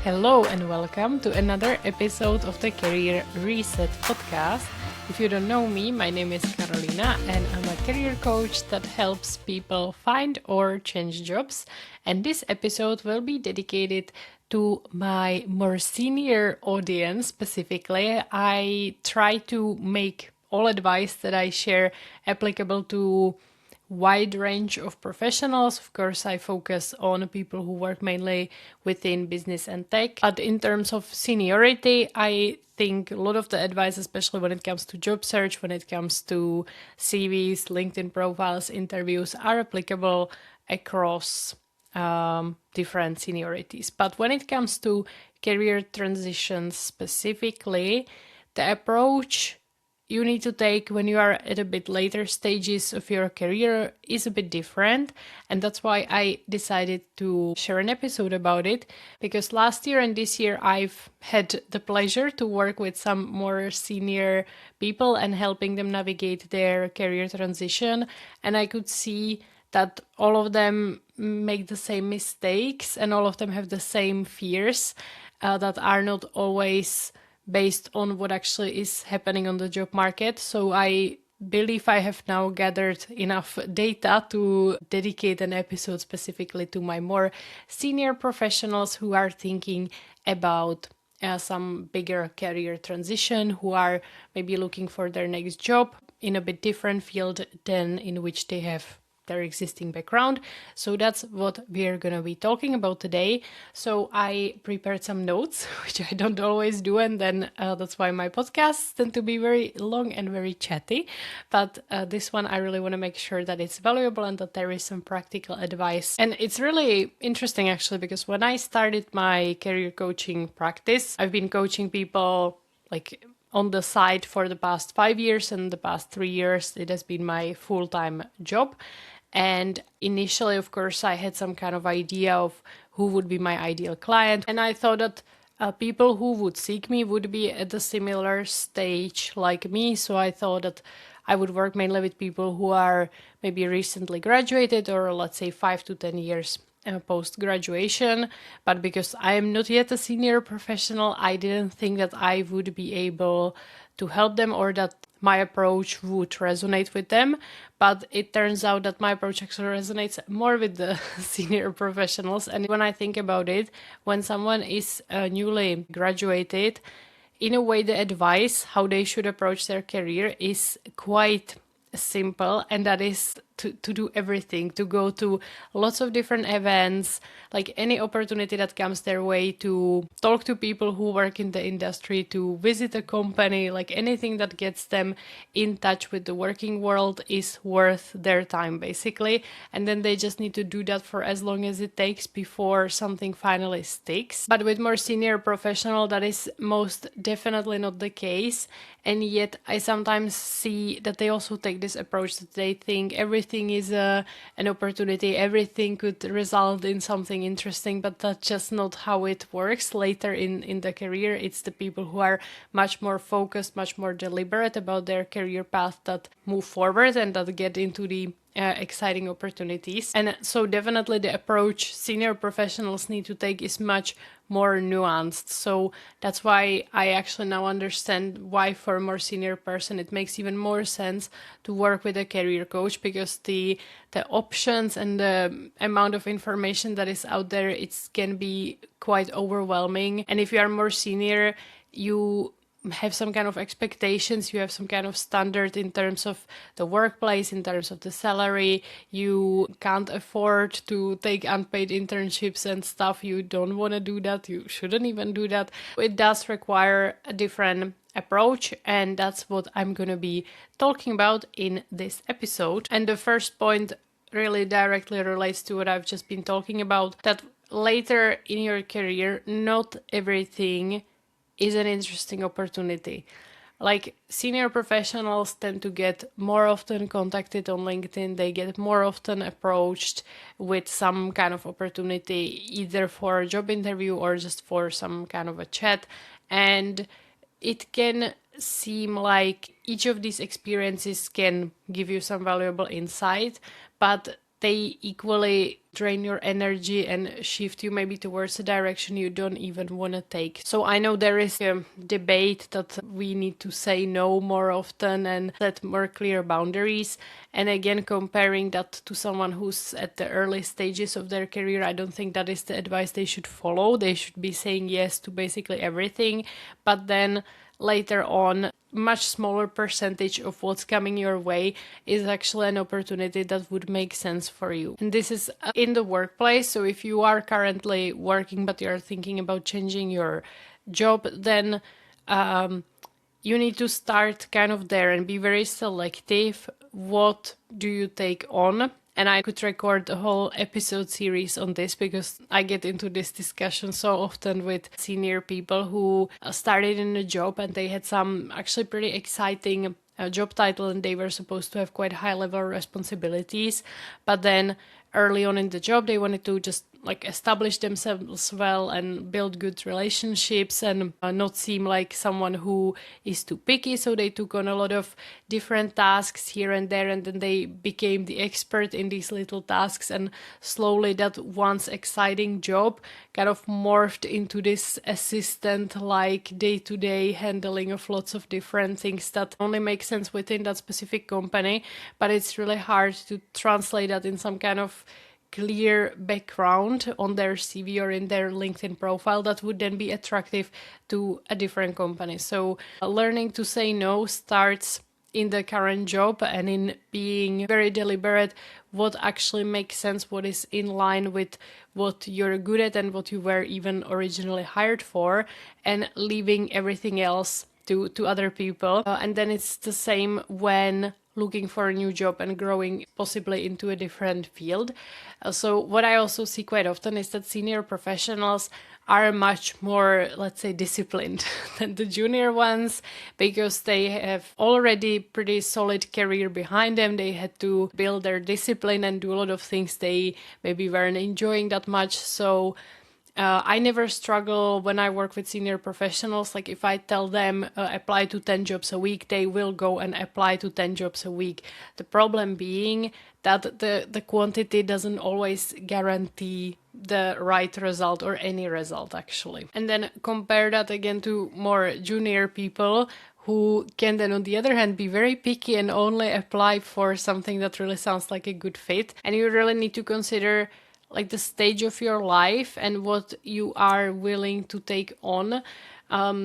Hello and welcome to another episode of the Career Reset podcast. If you don't know me, my name is Karolina and I'm a career coach that helps people find or change jobs. And this episode will be dedicated to my more senior audience specifically. I try to make all advice that I share applicable to wide range of professionals. Of course, I focus on people who work mainly within business and tech. But in terms of seniority, I think a lot of the advice, especially when it comes to job search, when it comes to CVs, LinkedIn profiles, interviews, are applicable across different seniorities. But when it comes to career transitions specifically, the approach you need to take when you are at a bit later stages of your career is a bit different. And that's why I decided to share an episode about it, because last year and this year I've had the pleasure to work with some more senior people and helping them navigate their career transition. And I could see that all of them make the same mistakes and all of them have the same fears that are not always based on what actually is happening on the job market. So I believe I have now gathered enough data to dedicate an episode specifically to my more senior professionals who are thinking about some bigger career transition, who are maybe looking for their next job in a bit different field than in which they have their existing background. So that's what we're going to be talking about today. So I prepared some notes, which I don't always do, and then that's why my podcasts tend to be very long and very chatty. But this one, I really want to make sure that it's valuable and that there is some practical advice. And it's really interesting, actually, because when I started my career coaching practice, I've been coaching people like on the side for the past 5 years, and the past 3 years it has been my full-time job. And initially, of course, I had some kind of idea of who would be my ideal client, and I thought that people who would seek me would be at a similar stage like me. So I thought that I would work mainly with people who are maybe recently graduated, or let's say 5 to 10 years post-graduation. But because I am not yet a senior professional, I didn't think that I would be able to help them or that my approach would resonate with them. But it turns out that my approach actually resonates more with the senior professionals. And when I think about it, when someone is newly graduated, in a way, the advice how they should approach their career is quite simple, and that is to do everything, to go to lots of different events, like any opportunity that comes their way, to talk to people who work in the industry, to visit a company, like anything that gets them in touch with the working world is worth their time, basically. And then they just need to do that for as long as it takes before something finally sticks. But with more senior professional, that is most definitely not the case. And yet I sometimes see that they also take this approach that they think everything is an opportunity, everything could result in something interesting, but that's just not how it works later in the career. It's the people who are much more focused, much more deliberate about their career path that move forward and that get into the exciting opportunities. And so definitely the approach senior professionals need to take is much more nuanced. So that's why I actually now understand why for a more senior person it makes even more sense to work with a career coach, because the options and the amount of information that is out there, it can be quite overwhelming. And if you are more senior, you have some kind of expectations, you have some kind of standard in terms of the workplace, in terms of the salary. You can't afford to take unpaid internships and stuff. You don't want to do that. You shouldn't even do that. It does require a different approach, and that's what I'm going to be talking about in this episode. And the first point really directly relates to what I've just been talking about, that later in your career, not everything is an interesting opportunity. Like, senior professionals tend to get more often contacted on LinkedIn. They get more often approached with some kind of opportunity, either for a job interview or just for some kind of a chat. And it can seem like each of these experiences can give you some valuable insight, but they equally drain your energy and shift you maybe towards a direction you don't even want to take. So I know there is a debate that we need to say no more often and set more clear boundaries. And again, comparing that to someone who's at the early stages of their career, I don't think that is the advice they should follow. They should be saying yes to basically everything, but then later on, much smaller percentage of what's coming your way is actually an opportunity that would make sense for you. And this is in the workplace. So if you are currently working but you're thinking about changing your job, then you need to start kind of there and be very selective. What do you take on? And I could record a whole episode series on this because I get into this discussion so often with senior people who started in a job and they had some actually pretty exciting job title and they were supposed to have quite high level responsibilities. But then early on in the job, they wanted to just like establish themselves well and build good relationships and not seem like someone who is too picky. So they took on a lot of different tasks here and there, and then they became the expert in these little tasks. And slowly that once exciting job kind of morphed into this assistant like day-to-day handling of lots of different things that only make sense within that specific company. But it's really hard to translate that in some kind of clear background on their CV or in their LinkedIn profile that would then be attractive to a different company. So learning to say no starts in the current job and in being very deliberate what actually makes sense, what is in line with what you're good at and what you were even originally hired for, and leaving everything else to other people. And then it's the same when looking for a new job and growing possibly into a different field. So what I also see quite often is that senior professionals are much more, let's say, disciplined than the junior ones because they have already pretty solid career behind them. They had to build their discipline and do a lot of things they maybe weren't enjoying that much. So I never struggle when I work with senior professionals. Like if I tell them apply to 10 jobs a week, they will go and apply to 10 jobs a week. The problem being that the quantity doesn't always guarantee the right result or any result actually. And then compare that again to more junior people who can then on the other hand be very picky and only apply for something that really sounds like a good fit. And you really need to consider like the stage of your life and what you are willing to take on.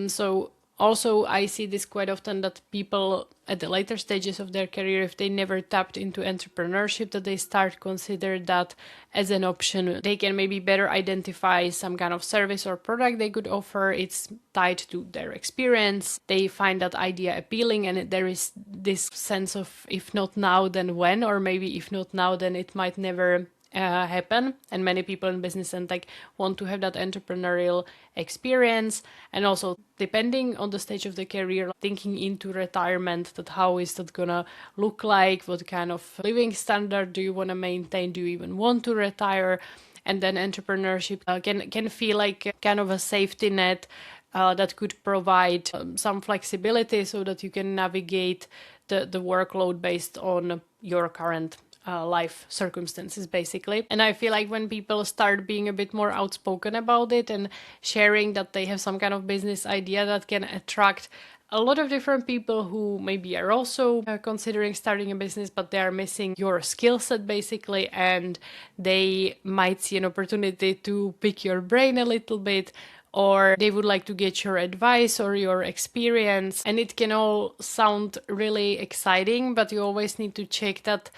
So also I see this quite often that people at the later stages of their career, if they never tapped into entrepreneurship, that they start consider that as an option. They can maybe better identify some kind of service or product they could offer. It's tied to their experience. They find that idea appealing and there is this sense of if not now, then when, or maybe if not now, then it might never happen. And many people in business and like want to have that entrepreneurial experience. And also depending on the stage of the career, thinking into retirement, that how is that gonna look like, what kind of living standard do you want to maintain, do you even want to retire? And then entrepreneurship can feel like kind of a safety net that could provide some flexibility so that you can navigate the workload based on your current life circumstances basically. And I feel like when people start being a bit more outspoken about it and sharing that they have some kind of business idea that can attract a lot of different people who maybe are also considering starting a business, but they are missing your skill set basically, and they might see an opportunity to pick your brain a little bit, or they would like to get your advice or your experience. And it can all sound really exciting, but you always need to check that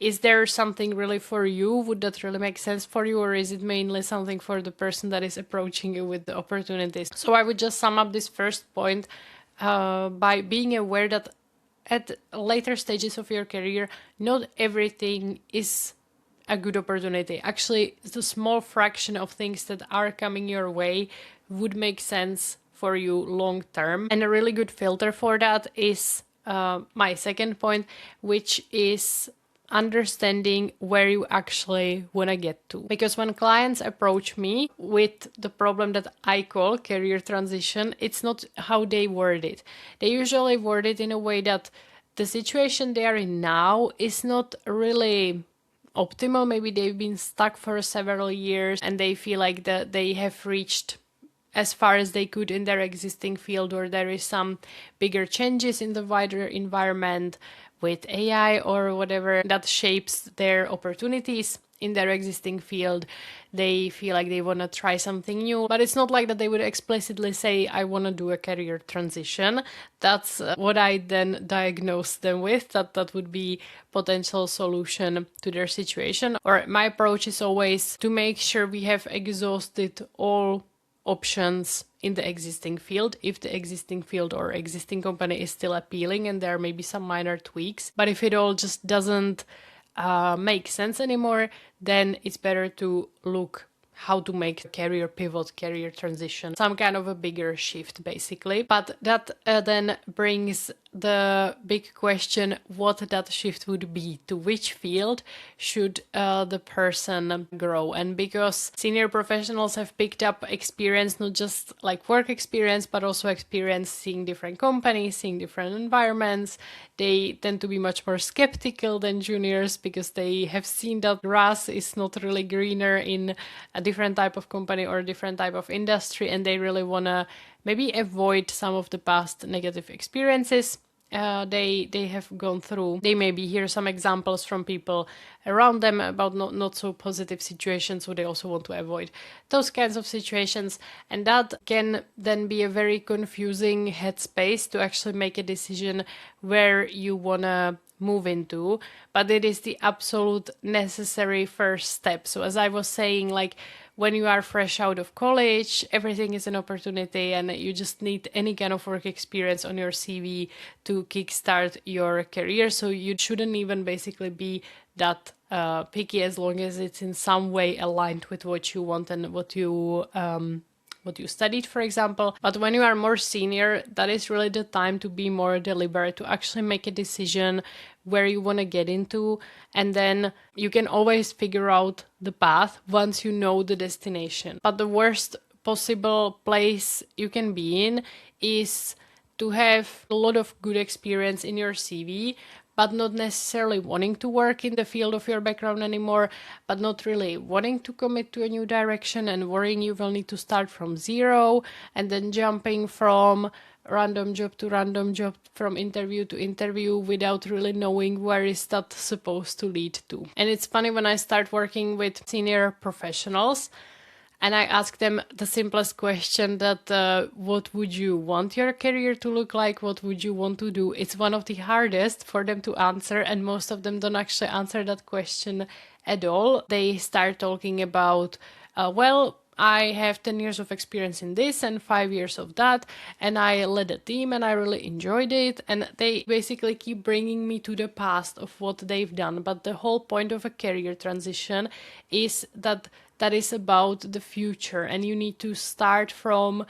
is there something really for you? Would that really make sense for you? Or is it mainly something for the person that is approaching you with the opportunities? So I would just sum up this first point by being aware that at later stages of your career, not everything is a good opportunity. Actually, it's a small fraction of things that are coming your way would make sense for you long term. And a really good filter for that is my second point, which is understanding where you actually want to get to. Because when clients approach me with the problem that I call career transition, it's not how they word it. They usually word it in a way that the situation they are in now is not really optimal. Maybe they've been stuck for several years and they feel like that they have reached as far as they could in their existing field, or there is some bigger changes in the wider environment with AI or whatever that shapes their opportunities in their existing field. They feel like they want to try something new, but it's not like that they would explicitly say, I want to do a career transition. That's what I then diagnose them with, that would be potential solution to their situation. Or my approach is always to make sure we have exhausted all options in the existing field, if the existing field or existing company is still appealing and there may be some minor tweaks. But if it all just doesn't make sense anymore, then it's better to look how to make a career pivot, career transition, some kind of a bigger shift basically. But that then brings the big question, what that shift would be, to which field should the person grow. And because senior professionals have picked up experience, not just like work experience, but also experience seeing different companies, seeing different environments, they tend to be much more skeptical than juniors because they have seen that grass is not really greener in a different type of company or a different type of industry, and they really want to maybe avoid some of the past negative experiences they have gone through. They maybe hear some examples from people around them about not so positive situations, so they also want to avoid those kinds of situations. And that can then be a very confusing headspace to actually make a decision where you want to move into, but it is the absolute necessary first step. So as I was saying, like when you are fresh out of college, everything is an opportunity and you just need any kind of work experience on your CV to kickstart your career. So you shouldn't even basically be that picky as long as it's in some way aligned with what you want and what you studied, for example. But when you are more senior, that is really the time to be more deliberate, to actually make a decision where you want to get into. And then you can always figure out the path once you know the destination. But the worst possible place you can be in is to have a lot of good experience in your CV, but not necessarily wanting to work in the field of your background anymore, but not really wanting to commit to a new direction and worrying you will need to start from zero and then jumping from random job to random job, from interview to interview without really knowing where is that supposed to lead to. And it's funny when I start working with senior professionals and I ask them the simplest question that what would you want your career to look like? What would you want to do? It's one of the hardest for them to answer, and most of them don't actually answer that question at all. They start talking about, I have 10 years of experience in this and 5 years of that, and I led a team and I really enjoyed it. And they basically keep bringing me to the past of what they've done. But the whole point of a career transition is that is about the future, and you need to start from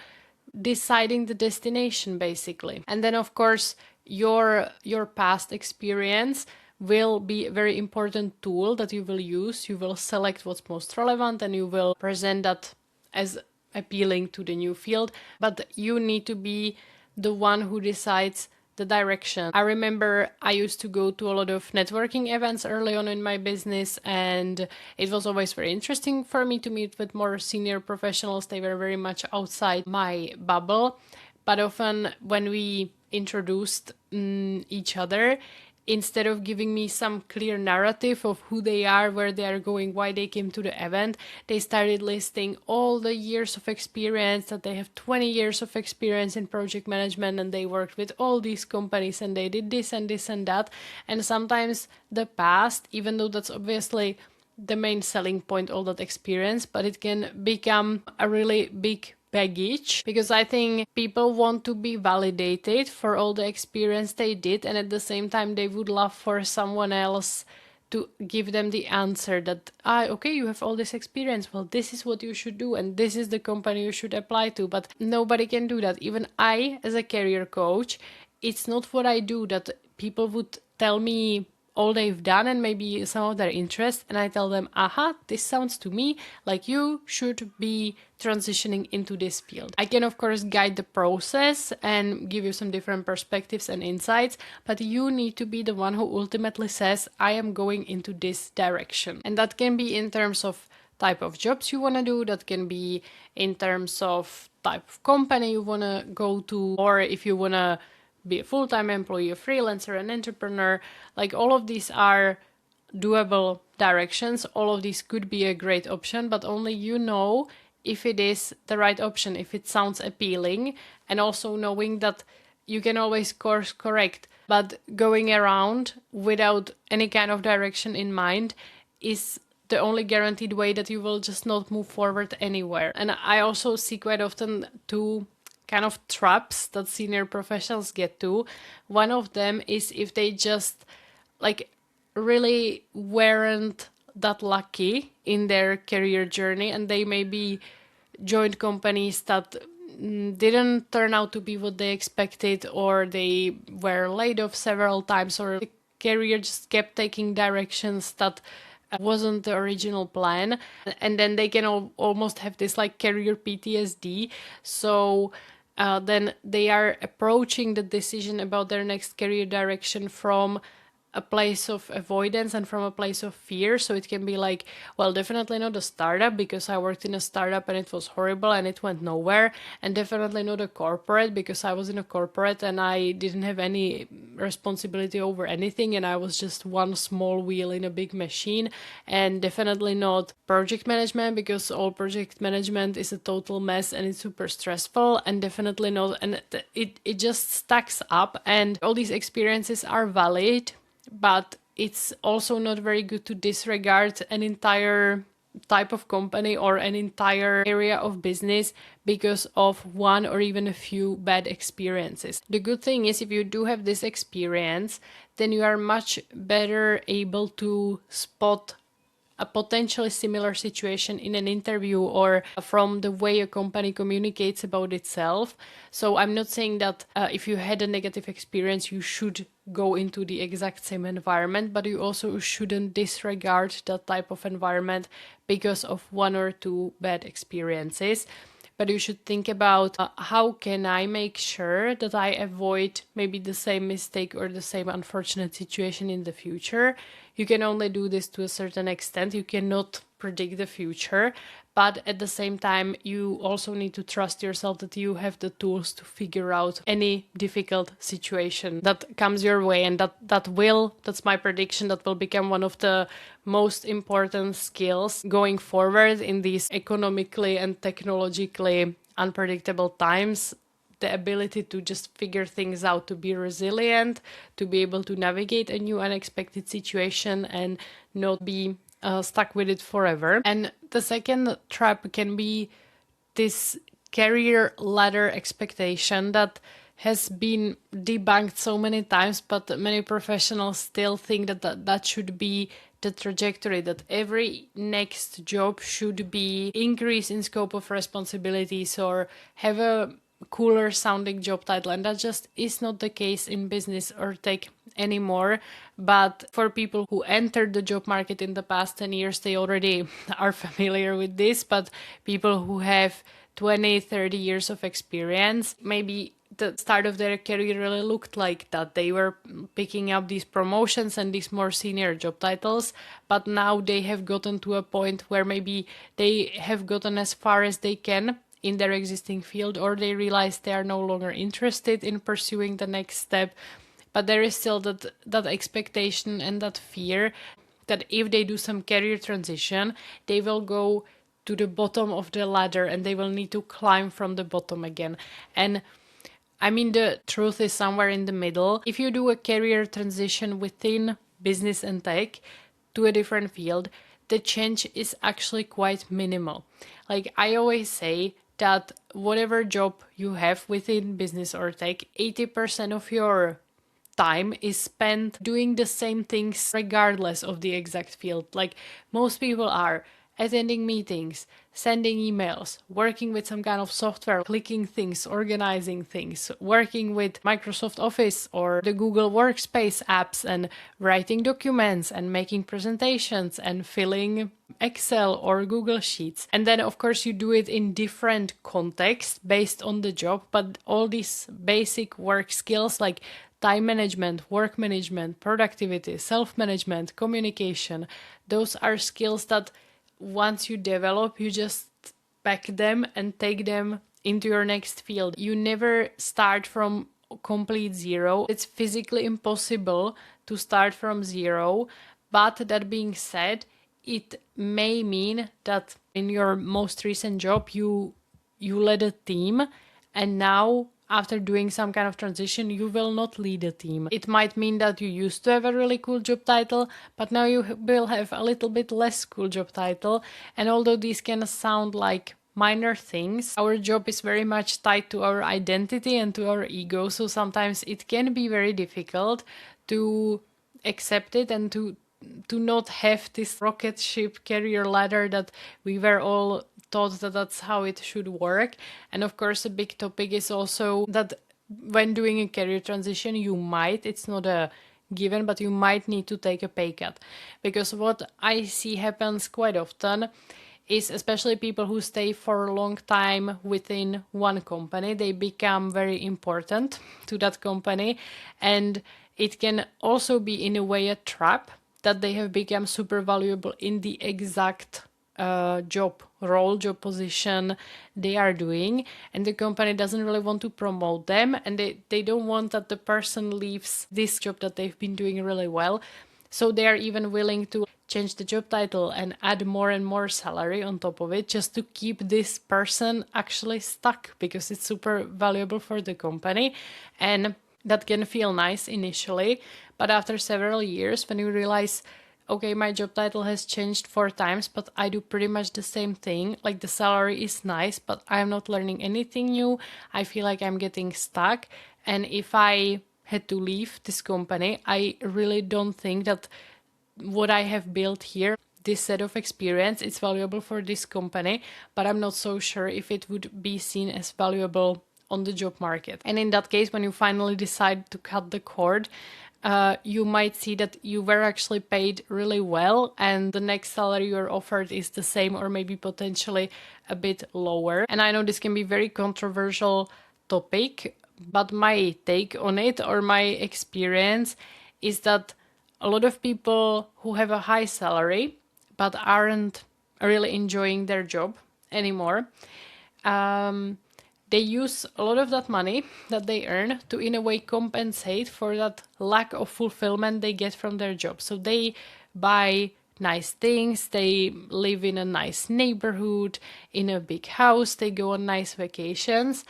deciding the destination basically. And then of course your past experience will be a very important tool that you will use. You will select what's most relevant and you will present that as appealing to the new field, but you need to be the one who decides the direction. I remember I used to go to a lot of networking events early on in my business, and it was always very interesting for me to meet with more senior professionals. They were very much outside my bubble, but often when we introduced each other, instead of giving me some clear narrative of who they are, where they are going, why they came to the event, they started listing all the years of experience, that they have 20 years of experience in project management and they worked with all these companies and they did this and this and that. And sometimes the past, even though that's obviously the main selling point, all that experience, but it can become a really big baggage, because I think people want to be validated for all the experience they did, and at the same time they would love for someone else to give them the answer that, okay, you have all this experience, well, this is what you should do and this is the company you should apply to. But nobody can do that. Even I, as a career coach, it's not what I do that people would tell me all they've done and maybe some of their interests, and I tell them, aha, this sounds to me like you should be transitioning into this field. I can of course guide the process and give you some different perspectives and insights, but you need to be the one who ultimately says, I am going into this direction. And that can be in terms of type of jobs you want to do, that can be in terms of type of company you want to go to, or if you want to be a full-time employee, a freelancer, an entrepreneur. Like, all of these are doable directions. All of these could be a great option, but only you know if it is the right option, if it sounds appealing, and also knowing that you can always course correct. But going around without any kind of direction in mind is the only guaranteed way that you will just not move forward anywhere. And I also see quite often two kind of traps that senior professionals get to. One of them is if they just like really weren't that lucky in their career journey, and they maybe joined companies that didn't turn out to be what they expected, or they were laid off several times, or the career just kept taking directions that wasn't the original plan, and then they can almost have this like career PTSD. So then they are approaching the decision about their next career direction from a place of avoidance and from a place of fear. So it can be like, well, definitely not a startup because I worked in a startup and it was horrible and it went nowhere, and definitely not a corporate because I was in a corporate and I didn't have any responsibility over anything and I was just one small wheel in a big machine, and definitely not project management because all project management is a total mess and it's super stressful, and definitely not, and it just stacks up, and all these experiences are valid, but it's also not very good to disregard an entire type of company or an entire area of business because of one or even a few bad experiences. The good thing is, if you do have this experience, then you are much better able to spot a potentially similar situation in an interview or from the way a company communicates about itself. So I'm not saying that if you had a negative experience, you should go into the exact same environment, but you also shouldn't disregard that type of environment because of one or two bad experiences. But you should think about how can I make sure that I avoid maybe the same mistake or the same unfortunate situation in the future. You can only do this to a certain extent. You cannot predict the future, but at the same time, you also need to trust yourself that you have the tools to figure out any difficult situation that comes your way, and that's my prediction, that will become one of the most important skills going forward in these economically and technologically unpredictable times. The ability to just figure things out, to be resilient, to be able to navigate a new unexpected situation and not be stuck with it forever. And the second trap can be this career ladder expectation that has been debunked so many times, but many professionals still think that should be the trajectory, that every next job should be increase in scope of responsibilities or have a cooler sounding job title, and that just is not the case in business or tech anymore. But for people who entered the job market in the past 10 years, they already are familiar with this. But people who have 20, 30 years of experience, maybe the start of their career really looked like that. They were picking up these promotions and these more senior job titles, but now they have gotten to a point where maybe they have gotten as far as they can in their existing field, or they realize they are no longer interested in pursuing the next step. But there is still that expectation and that fear that if they do some career transition, they will go to the bottom of the ladder and they will need to climb from the bottom again. And I mean, the truth is somewhere in the middle. If you do a career transition within business and tech to a different field, the change is actually quite minimal. Like I always say, that whatever job you have within business or tech, 80% of your time is spent doing the same things regardless of the exact field. Like most people are attending meetings, sending emails, working with some kind of software, clicking things, organizing things, working with Microsoft Office or the Google Workspace apps and writing documents and making presentations and filling Excel or Google Sheets. And then, of course, you do it in different contexts based on the job, but all these basic work skills like time management, work management, productivity, self-management, communication, those are skills that once you develop, you just pack them and take them into your next field. You never start from complete zero. It's physically impossible to start from zero. But that being said, it may mean that in your most recent job, you led a team, and now after doing some kind of transition, you will not lead a team. It might mean that you used to have a really cool job title, but now you will have a little bit less cool job title. And although these can sound like minor things, our job is very much tied to our identity and to our ego. So sometimes it can be very difficult to accept it and to not have this rocket ship career ladder that we were all taught that that's how it should work. And of course, a big topic is also that when doing a career transition, it's not a given, but you might need to take a pay cut. Because what I see happens quite often is especially people who stay for a long time within one company, they become very important to that company. And it can also be in a way a trap that they have become super valuable in the exact job position they are doing, and the company doesn't really want to promote them, and they don't want that the person leaves this job that they've been doing really well. So they are even willing to change the job title and add more and more salary on top of it just to keep this person actually stuck, because it's super valuable for the company. And that can feel nice initially, but after several years, when you realize, okay, my job title has changed 4 times, but I do pretty much the same thing. Like, the salary is nice, but I'm not learning anything new. I feel like I'm getting stuck. And if I had to leave this company, I really don't think that what I have built here, this set of experience, is valuable for this company, but I'm not so sure if it would be seen as valuable on the job market. And in that case, when you finally decide to cut the cord, you might see that you were actually paid really well, and the next salary you're offered is the same or maybe potentially a bit lower. And I know this can be a very controversial topic, but my take on it, or my experience, is that a lot of people who have a high salary but aren't really enjoying their job anymore, they use a lot of that money that they earn to, in a way, compensate for that lack of fulfillment they get from their job. So they buy nice things, they live in a nice neighborhood, in a big house, they go on nice vacations.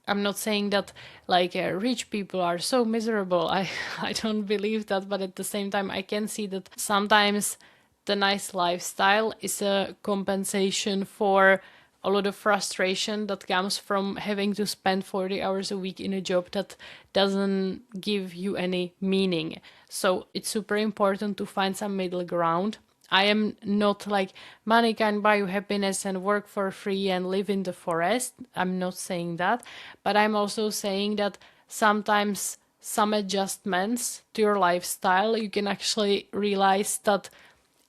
I'm not saying that rich people are so miserable. I don't believe that, but at the same time, I can see that sometimes the nice lifestyle is a compensation for a lot of frustration that comes from having to spend 40 hours a week in a job that doesn't give you any meaning. So it's super important to find some middle ground. I am not like money can buy you happiness and work for free and live in the forest. I'm not saying that, but I'm also saying that sometimes some adjustments to your lifestyle, you can actually realize that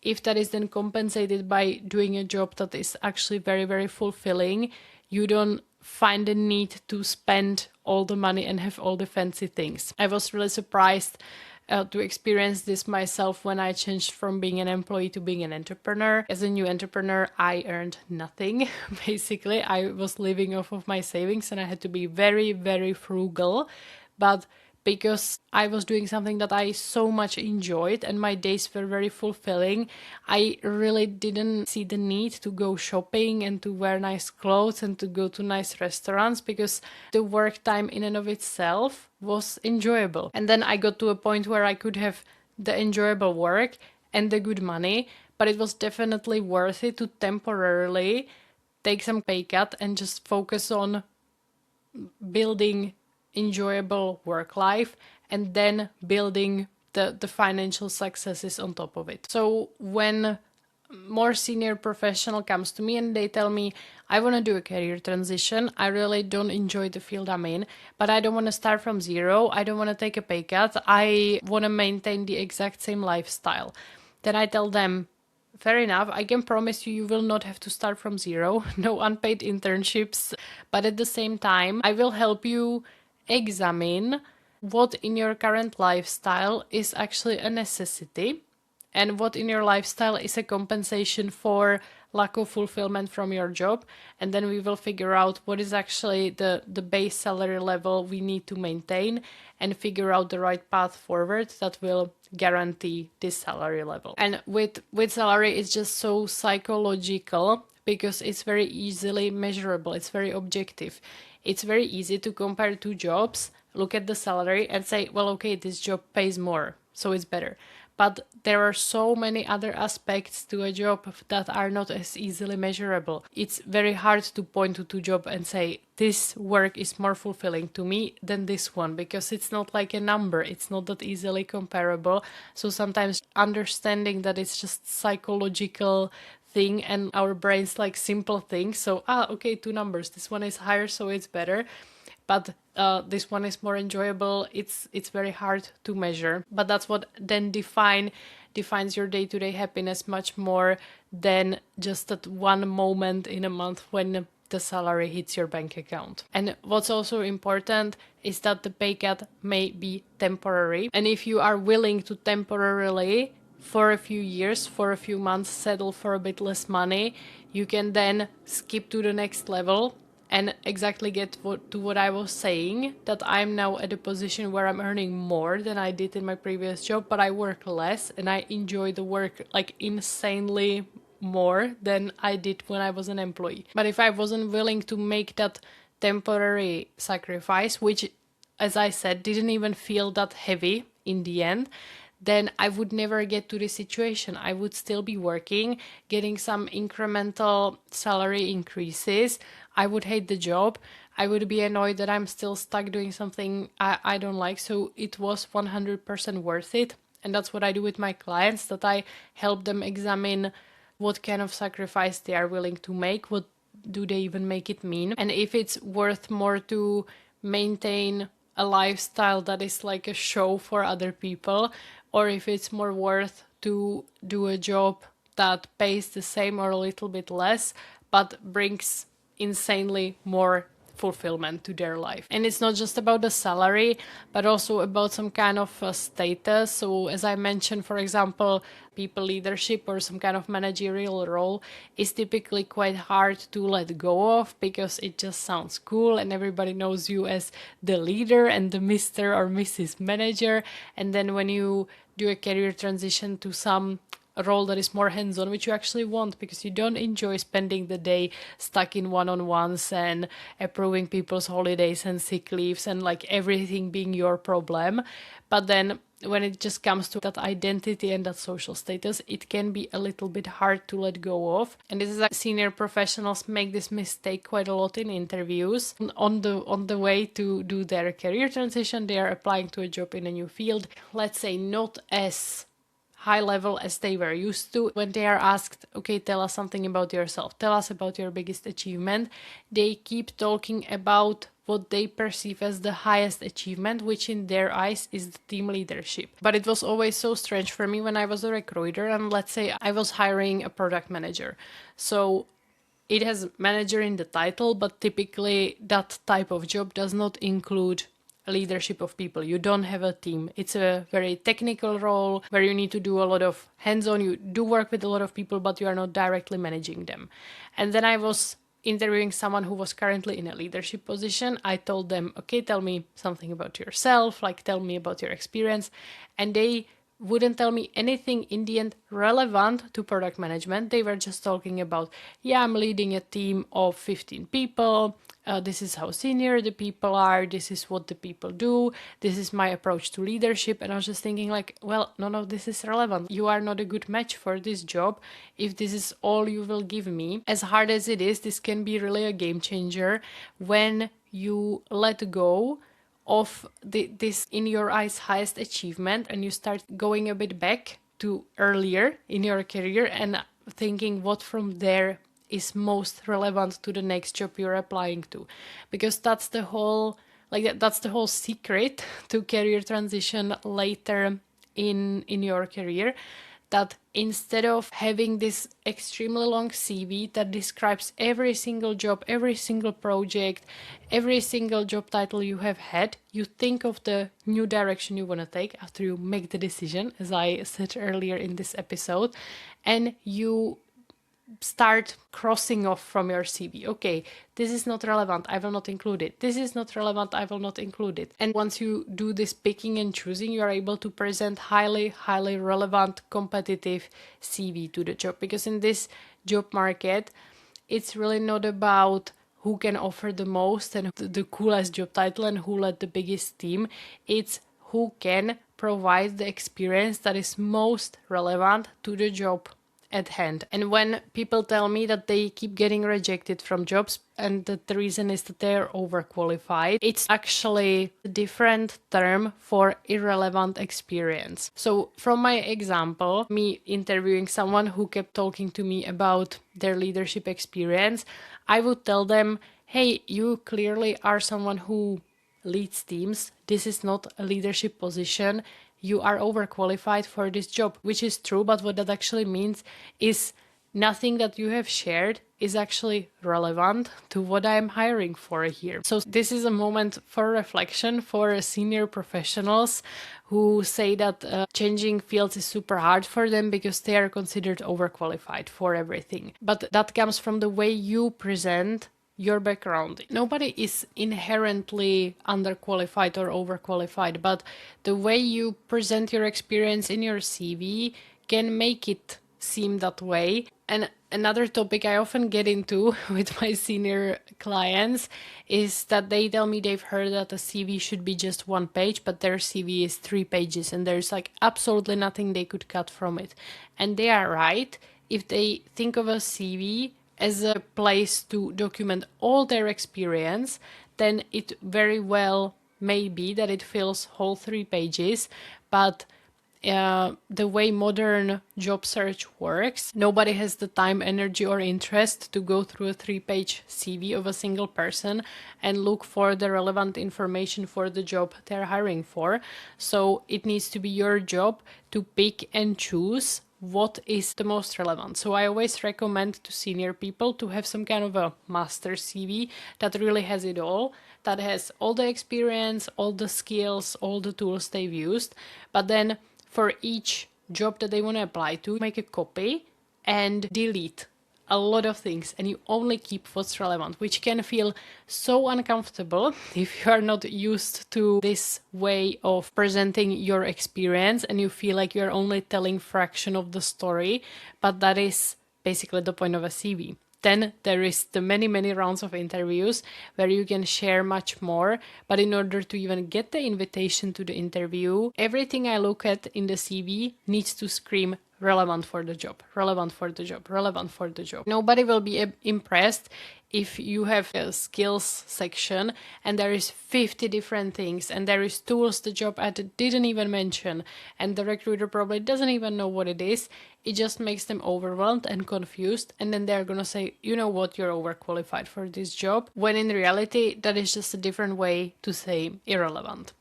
if that is then compensated by doing a job that is actually very, very fulfilling, you don't find the need to spend all the money and have all the fancy things. I was really surprised to experience this myself when I changed from being an employee to being an entrepreneur. As a new entrepreneur, I earned nothing. Basically, I was living off of my savings and I had to be very, very frugal. But because I was doing something that I so much enjoyed and my days were very fulfilling, I really didn't see the need to go shopping and to wear nice clothes and to go to nice restaurants, because the work time in and of itself was enjoyable. And then I got to a point where I could have the enjoyable work and the good money, but it was definitely worth it to temporarily take some pay cut and just focus on building enjoyable work life and then building the financial successes on top of it. So when more senior professional comes to me and they tell me, I want to do a career transition. I really don't enjoy the field I'm in, but I don't want to start from zero. I don't want to take a pay cut. I want to maintain the exact same lifestyle. Then I tell them, fair enough, I can promise you, you will not have to start from zero. No unpaid internships. But at the same time, I will help you examine what in your current lifestyle is actually a necessity and what in your lifestyle is a compensation for lack of fulfillment from your job. And then we will figure out what is actually the base salary level we need to maintain and figure out the right path forward that will guarantee this salary level. And with salary, it's just so psychological because it's very easily measurable. It's very objective. It's very easy to compare two jobs, look at the salary and say, well, okay, this job pays more, so it's better. But there are so many other aspects to a job that are not as easily measurable. It's very hard to point to two jobs and say, this work is more fulfilling to me than this one, because it's not like a number. It's not that easily comparable. So sometimes understanding that it's just psychological thing and our brains like simple things. So, okay, two numbers. This one is higher, so it's better. But this one is more enjoyable. It's very hard to measure, but that's what then defines your day-to-day happiness much more than just that one moment in a month when the salary hits your bank account. And what's also important is that the pay cut may be temporary, and if you are willing to temporarily, for a few years, for a few months, settle for a bit less money, you can then skip to the next level and exactly get to what I was saying, that I'm now at a position where I'm earning more than I did in my previous job, but I work less and I enjoy the work like insanely more than I did when I was an employee. But if I wasn't willing to make that temporary sacrifice, which, as I said, didn't even feel that heavy in the end, then I would never get to this situation. I would still be working, getting some incremental salary increases. I would hate the job. I would be annoyed that I'm still stuck doing something I don't like. So it was 100% worth it. And that's what I do with my clients, that I help them examine what kind of sacrifice they are willing to make. What do they even make it mean? And if it's worth more to maintain a lifestyle that is like a show for other people, or if it's more worth to do a job that pays the same or a little bit less, but brings insanely more fulfillment to their life. And it's not just about the salary, but also about some kind of status. So as I mentioned, for example, people leadership or some kind of managerial role is typically quite hard to let go of because it just sounds cool and everybody knows you as the leader and the Mr. or Mrs. Manager. And then when you do a career transition to some role that is more hands-on, which you actually want because you don't enjoy spending the day stuck in one-on-ones and approving people's holidays and sick leaves and like everything being your problem. But then when it just comes to that identity and that social status, it can be a little bit hard to let go of. And this is like senior professionals make this mistake quite a lot in interviews. On the way to do their career transition, they are applying to a job in a new field, let's say not as high level as they were used to. When they are asked, okay, tell us something about yourself, tell us about your biggest achievement, they keep talking about what they perceive as the highest achievement, which in their eyes is the team leadership. But it was always so strange for me when I was a recruiter and let's say I was hiring a product manager. So it has manager in the title, but typically that type of job does not include leadership of people. You don't have a team. It's a very technical role where you need to do a lot of hands-on. You do work with a lot of people, but you are not directly managing them. And then I was interviewing someone who was currently in a leadership position. I told them, okay, tell me something about yourself, like tell me about your experience. And they wouldn't tell me anything in the end relevant to product management. They were just talking about, yeah, I'm leading a team of 15 people. This is how senior the people are. This is what the people do. This is my approach to leadership. And I was just thinking like, well, none of this is relevant. You are not a good match for this job if this is all you will give me. As hard as it is, this can be really a game changer when you let go of this in your eyes highest achievement and you start going a bit back to earlier in your career and thinking what from there is most relevant to the next job you're applying to, because that's the whole secret to career transition later in your career, that instead of having this extremely long CV that describes every single job, every single project, every single job title you have had, you think of the new direction you want to take after you make the decision, as I said earlier in this episode, and you start crossing off from your CV. Okay, this is not relevant, I will not include it. This is not relevant, I will not include it. And once you do this picking and choosing, you are able to present highly relevant, competitive CV to the job. Because in this job market, it's really not about who can offer the most and the coolest job title and who led the biggest team. It's who can provide the experience that is most relevant to the job at hand. And when people tell me that they keep getting rejected from jobs and that the reason is that they're overqualified, it's actually a different term for irrelevant experience. So from my example, me interviewing someone who kept talking to me about their leadership experience, I would tell them, hey, you clearly are someone who leads teams. This is not a leadership position. You are overqualified for this job, which is true, but what that actually means is nothing that you have shared is actually relevant to what I'm hiring for here. So this is a moment for reflection for senior professionals who say that changing fields is super hard for them because they are considered overqualified for everything. But that comes from the way you present your background. Nobody is inherently underqualified or overqualified, but the way you present your experience in your CV can make it seem that way. And another topic I often get into with my senior clients is that they tell me they've heard that a CV should be just 1 page, but their CV is 3 pages and there's like absolutely nothing they could cut from it. And they are right if they think of a CV as a place to document all their experience, then it very well may be that it fills whole 3 pages, but the way modern job search works, nobody has the time, energy, or interest to go through a 3-page CV of a single person and look for the relevant information for the job they're hiring for. So it needs to be your job to pick and choose what is the most relevant. So I always recommend to senior people to have some kind of a master CV that really has it all, that has all the experience, all the skills, all the tools they've used, but then for each job that they want to apply to, make a copy and delete a lot of things, and you only keep what's relevant, which can feel so uncomfortable if you are not used to this way of presenting your experience and you feel like you're only telling fraction of the story, but that is basically the point of a CV. Then there is the many rounds of interviews where you can share much more. But in order to even get the invitation to the interview, everything I look at in the CV needs to scream relevant for the job, relevant for the job, relevant for the job. Nobody will be impressed if you have a skills section and there is 50 different things and there is tools the job ad didn't even mention and the recruiter probably doesn't even know what it is. It just makes them overwhelmed and confused, and then they're gonna say, you know what, you're overqualified for this job, when in reality that is just a different way to say irrelevant.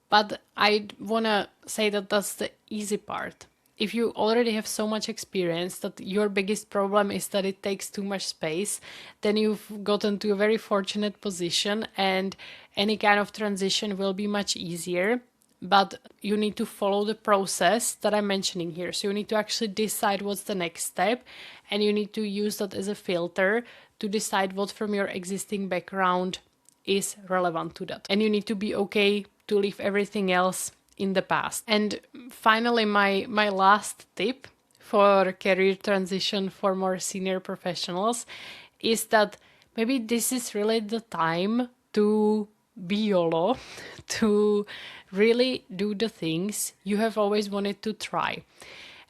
But I wanna say that that's the easy part. If you already have so much experience that your biggest problem is that it takes too much space, then you've gotten to a very fortunate position and any kind of transition will be much easier. But you need to follow the process that I'm mentioning here. So you need to actually decide what's the next step, and you need to use that as a filter to decide what from your existing background is relevant to that. And you need to be okay to leave everything else in the past. And finally, my last tip for career transition for more senior professionals is that maybe this is really the time to be YOLO, to really do the things you have always wanted to try.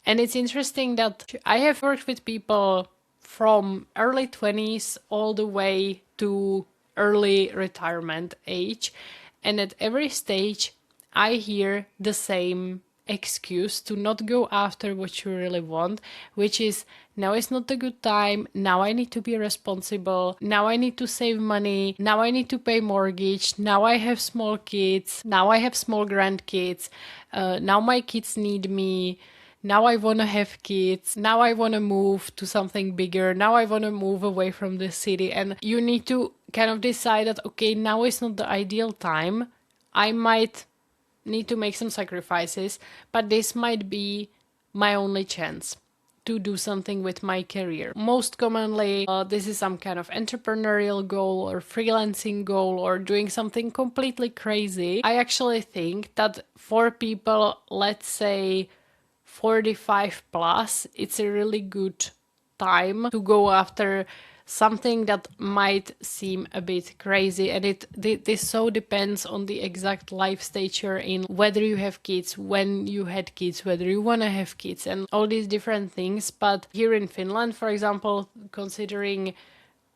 And it's interesting that I have worked with people from early 20s all the way to early retirement age. And at every stage, I hear the same excuse to not go after what you really want, which is now is not a good time, now I need to be responsible, now I need to save money, now I need to pay mortgage, now I have small kids, now I have small grandkids, now my kids need me, now I want to have kids, now I want to move to something bigger, now I want to move away from the city. And you need to kind of decide that, okay, now is not the ideal time. I might need to make some sacrifices, but this might be my only chance to do something with my career. Most commonly, this is some kind of entrepreneurial goal or freelancing goal or doing something completely crazy. I actually think that for people, let's say 45 plus, it's a really good time to go after something that might seem a bit crazy. And this so depends on the exact life stage you're in, whether you have kids, when you had kids, whether you want to have kids, and all these different things. But here in Finland, for example, considering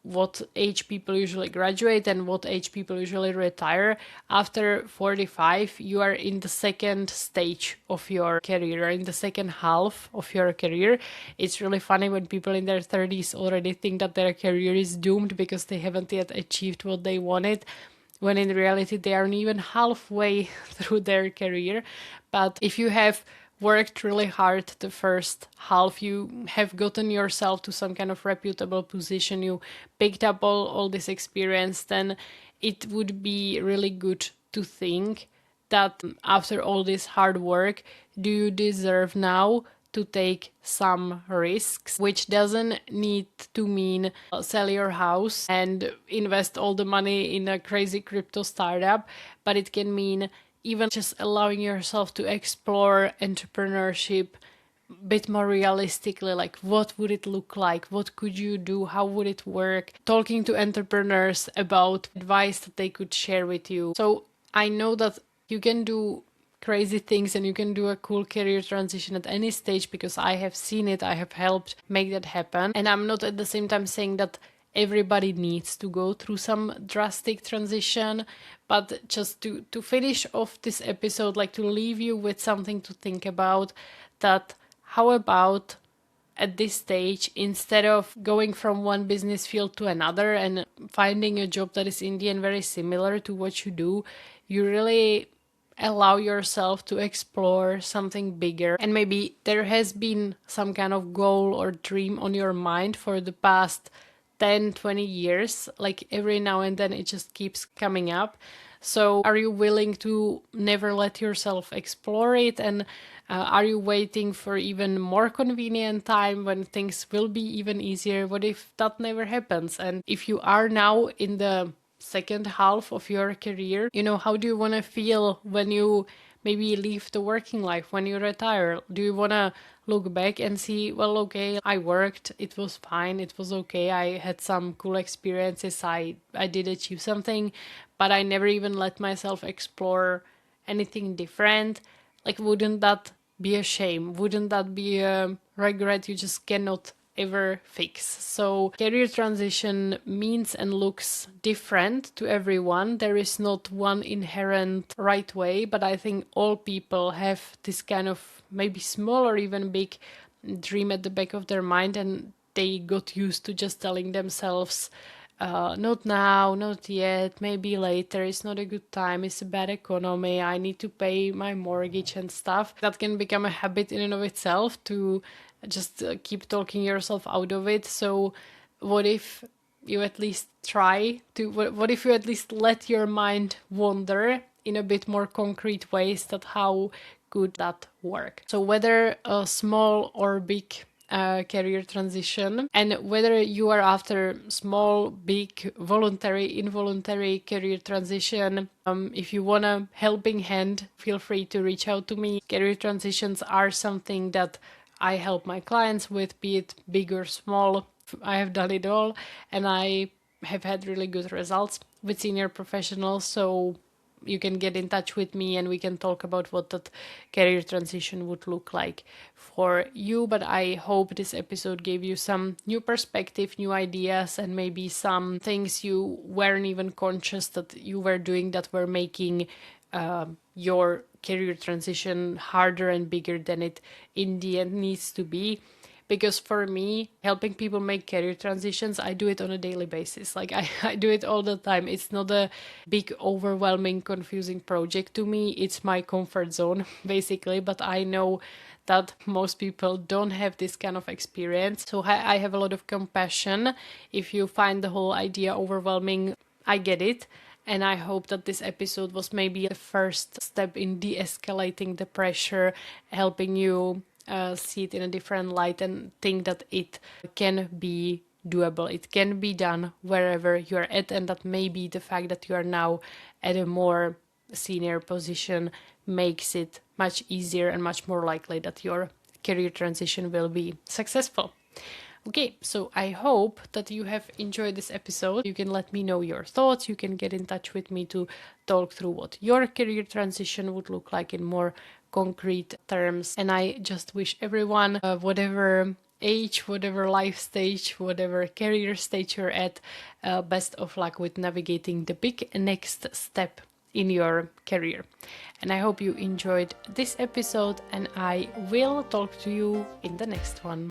what age people usually graduate and what age people usually retire, after 45 you are in the second stage of your career, in the second half of your career. It's really funny when people in their 30s already think that their career is doomed because they haven't yet achieved what they wanted, when in reality they aren't even halfway through their career. But if you have worked really hard the first half, you have gotten yourself to some kind of reputable position, you picked up all this experience, then it would be really good to think that after all this hard work, do you deserve now to take some risks, which doesn't need to mean sell your house and invest all the money in a crazy crypto startup, but it can mean even just allowing yourself to explore entrepreneurship a bit more realistically, like what would it look like, what could you do, how would it work, talking to entrepreneurs about advice that they could share with you. So I know that you can do crazy things and you can do a cool career transition at any stage, because I have seen it, I have helped make that happen. And I'm not at the same time saying that everybody needs to go through some drastic transition, but just to finish off this episode, like to leave you with something to think about, that how about at this stage, instead of going from one business field to another and finding a job that is in the end very similar to what you do, you really allow yourself to explore something bigger. And maybe there has been some kind of goal or dream on your mind for the past 10-20 years, like every now and then it just keeps coming up. So are you willing to never let yourself explore it? And are you waiting for even more convenient time when things will be even easier? What if that never happens? And if you are now in the second half of your career, how do you want to feel when you maybe leave the working life, when you retire? Do you want to look back and see, well, okay, I worked, it was fine, it was okay, I had some cool experiences, I did achieve something, but I never even let myself explore anything different? Like, wouldn't that be a shame? Wouldn't that be a regret you just cannot ever fix? So career transition means and looks different to everyone. There is not one inherent right way, but I think all people have this kind of maybe small or even big dream at the back of their mind, and they got used to just telling themselves, not now, not yet, maybe later, it's not a good time, it's a bad economy, I need to pay my mortgage and stuff. That can become a habit in and of itself to just keep talking yourself out of it. So what if you at least try to, what if you at least let your mind wander in a bit more concrete ways, that how could that work? So whether a small or big career transition, and whether you are after small, big, voluntary, involuntary career transition, if you want a helping hand, feel free to reach out to me. Career transitions are something that I help my clients with, be it big or small. I have done it all, and I have had really good results with senior professionals. So you can get in touch with me and we can talk about what that career transition would look like for you. But I hope this episode gave you some new perspective, new ideas, and maybe some things you weren't even conscious that you were doing that were making your career transition harder and bigger than it in the end needs to be. because for me, helping people make career transitions, I do it on a daily basis. Like I do it all the time. It's not a big, overwhelming, confusing project to me. It's my comfort zone, basically, but I know that most people don't have this kind of experience. So I have a lot of compassion. If you find the whole idea overwhelming, I get it. And I hope that this episode was maybe the first step in de-escalating the pressure, helping you see it in a different light and think that it can be doable. It can be done wherever you're at, and that maybe the fact that you are now at a more senior position makes it much easier and much more likely that your career transition will be successful. Okay, so I hope that you have enjoyed this episode. You can let me know your thoughts. You can get in touch with me to talk through what your career transition would look like in more concrete terms. And I just wish everyone, whatever age, whatever life stage, whatever career stage you're at, best of luck with navigating the big next step in your career. And I hope you enjoyed this episode, and I will talk to you in the next one.